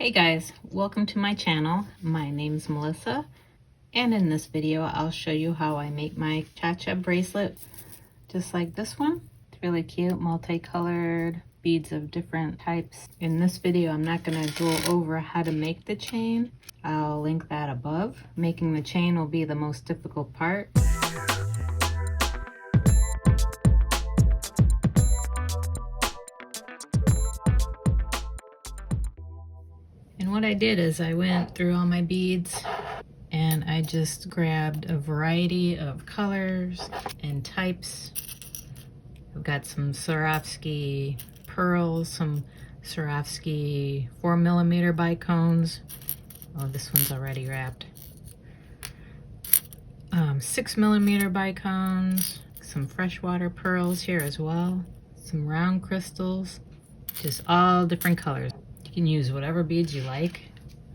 Hey guys, welcome to my channel. My name's Melissa, and in this video I'll show you how I make my cha-cha bracelet just like this one. It's really cute, multicolored beads of different types. In this video I'm not going to go over how to make the chain. I'll link that above. Making the chain will be the most difficult part. And what I did is I went through all my beads and I just grabbed a variety of colors and types. I've got some Swarovski pearls, some Swarovski 4mm bicones. Oh, this one's already wrapped. 6mm bicones, some freshwater pearls here as well, some round crystals, just all different colors. You can use whatever beads you like.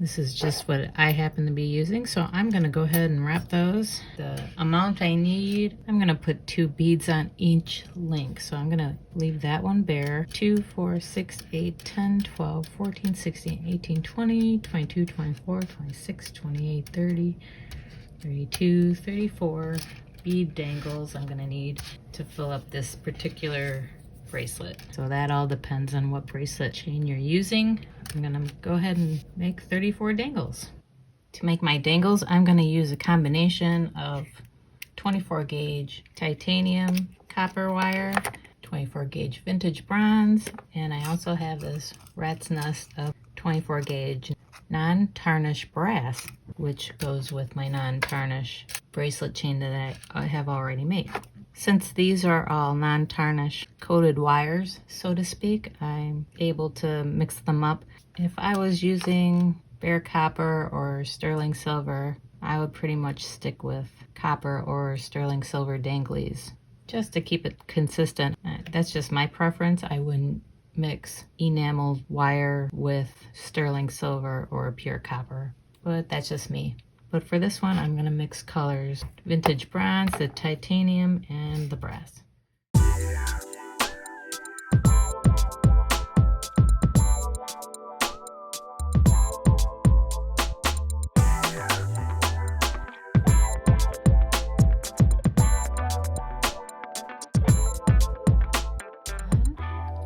This is just what I happen to be using, so I'm going to go ahead and wrap those. The amount I need, I'm going to put 2 beads on each link, so I'm going to leave that one bare. 2, 4, 6, 8, 10, 12, 14, 16, 18, 20, 22, 24, 26, 28, 30, 32, 34 bead dangles I'm going to need to fill up this particular bracelet. So that all depends on what bracelet chain you're using. I'm gonna go ahead and make 34 dangles. To make my dangles, I'm gonna use a combination of 24 gauge titanium copper wire, 24 gauge vintage bronze, and I also have this rat's nest of 24 gauge non-tarnish brass, which goes with my non-tarnish bracelet chain that I have already made. Since these are all non-tarnish coated wires, so to speak, I'm able to mix them up. If I was using bare copper or sterling silver, I would pretty much stick with copper or sterling silver danglies, just to keep it consistent. That's just my preference. I wouldn't mix enameled wire with sterling silver or pure copper, but that's just me. But for this one, I'm going to mix colors: vintage bronze, the titanium, and the brass.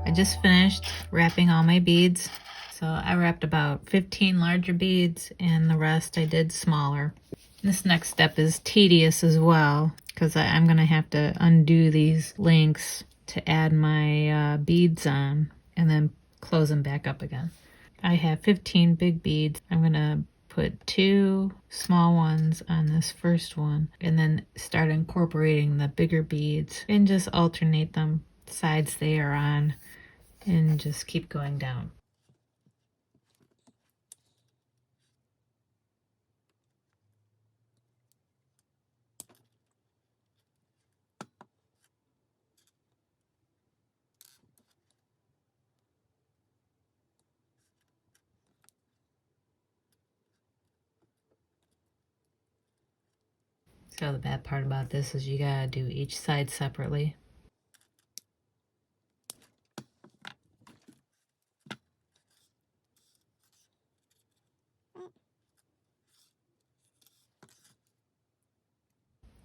I just finished wrapping all my beads. So I wrapped about 15 larger beads and the rest I did smaller. This next step is tedious as well because I'm going to have to undo these links to add my beads on and then close them back up again. I have 15 big beads. I'm going to put 2 small ones on this first one and then start incorporating the bigger beads and just alternate them sides they are on and just keep going down. So the bad part about this is you gotta do each side separately.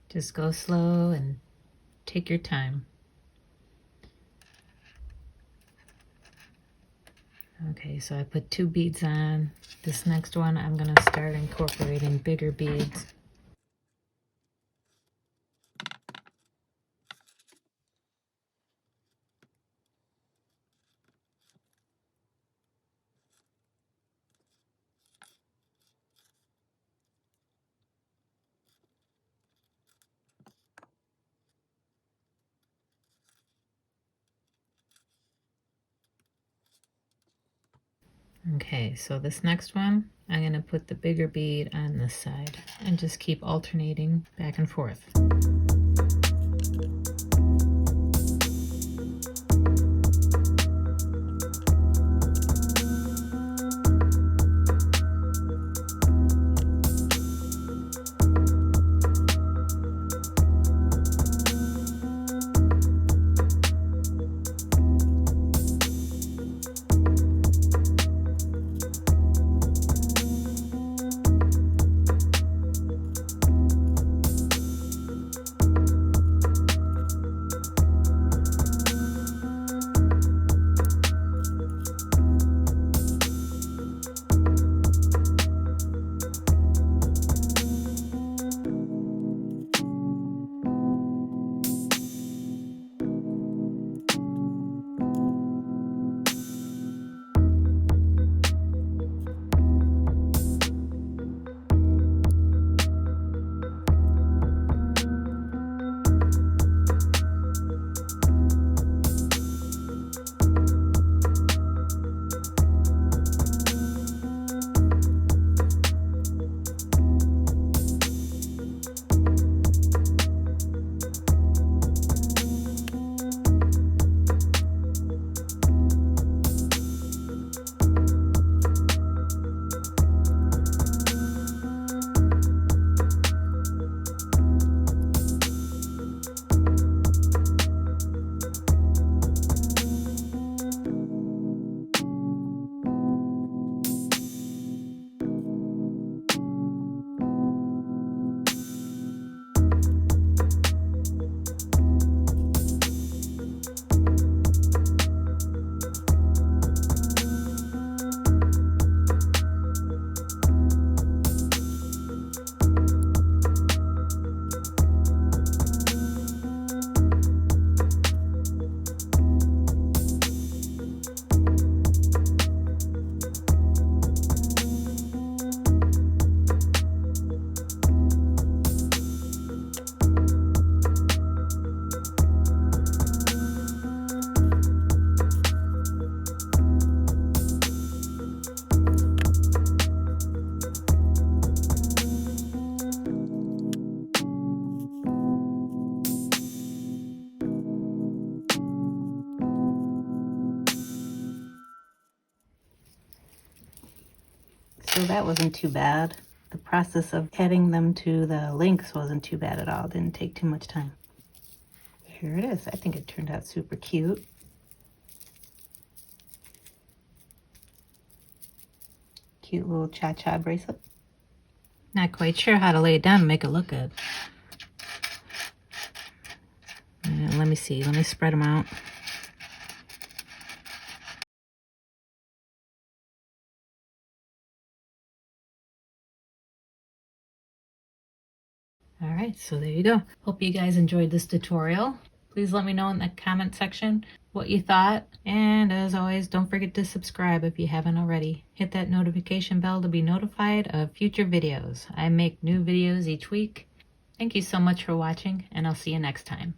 Just go slow and take your time. Okay, so I put 2 beads on. This next one, I'm gonna start incorporating bigger beads. Okay, so this next one, I'm going to put the bigger bead on this side and just keep alternating back and forth. So that wasn't too bad. The process of adding them to the links wasn't too bad at all. Didn't take too much time. Here it is. I think it turned out super cute. Cute little cha-cha bracelet. Not quite sure how to lay it down to make it look good. Let me see. Let me spread them out. All right, so there you go. Hope you guys enjoyed this tutorial. Please let me know in the comment section what you thought. And as always, don't forget to subscribe if you haven't already. Hit that notification bell to be notified of future videos. I make new videos each week. Thank you so much for watching, and I'll see you next time.